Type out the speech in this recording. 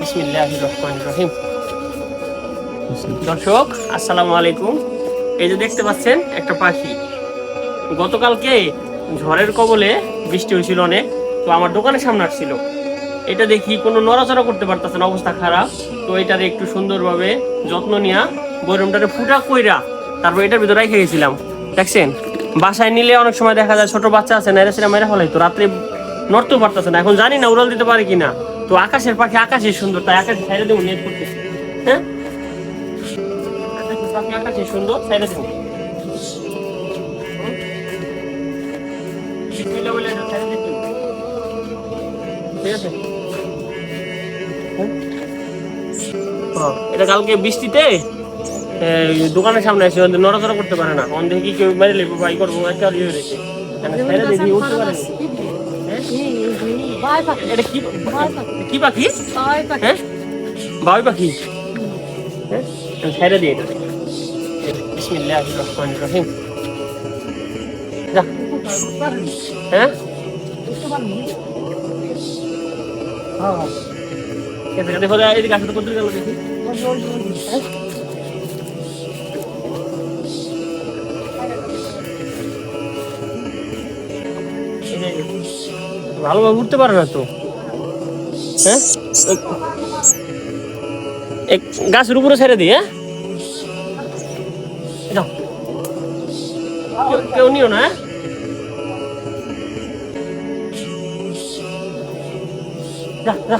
বিসমিল্লাহির রহমানির রহিম। দর্শক আসসালামু আলাইকুম। এই যে দেখতে পাচ্ছেন একটা পাখি, গতকালকে ঝড়ের কবলে বৃষ্টি হয়েছিল অনেক, তো আমার দোকানের সামনে আসছিল। এটা দেখি কোনো নড়াচড়া করতে পারতেছে না, অবস্থা খারাপ। তো এটার একটু সুন্দরভাবে যত্ন নিয়া বয়রমটারে ফুটা কইরা তারপর এটার ভিতরে রেখে গেছিলাম। দেখছেন, বাসায় নিলে অনেক সময় দেখা যায় ছোট বাচ্চা আছে না, এরা মেরে ফেলাই, তো রাত্রে নড়তেও পারতেছে না। এখন জানি না উড়াল দিতে পারে কিনা। তো আকাশের পাখি আকাশে সুন্দর, তাই আকাশে ছাইড়ে দেবো নিয়ে করতেছি। হ্যাঁ, আকাশের পাখি আকাশে সুন্দর, ছাইড়ে দেবো। বিসমিল্লাহ বলে এটা ছাইড়ে দিতে হবে। ঠিক আছে। এটা কালকে বৃষ্টিতে দোকানের সামনে এসে নড়াচড়া করতে পারে না, অন দেখি কেউ মেরে লেবো বাই করবো একটা ইয়ে রয়েছে, দেখি উঠতে পারে। এটা কি কি পাখি? হ্যাঁ, বাবুই পাখি। হ্যাঁ, ছেড়ে দিয়ে এটা। বিসমিল্লাহির রহমানির রহিম। যা। হ্যাঁ, দেখো এই গাছটা কত গেল দেখি। ভালোভাবে উঠতে পারে না তো। হ্যাঁ, গাছের উপরে ছেড়ে দিই। হ্যাঁ, কেউ নিও না। যা যা।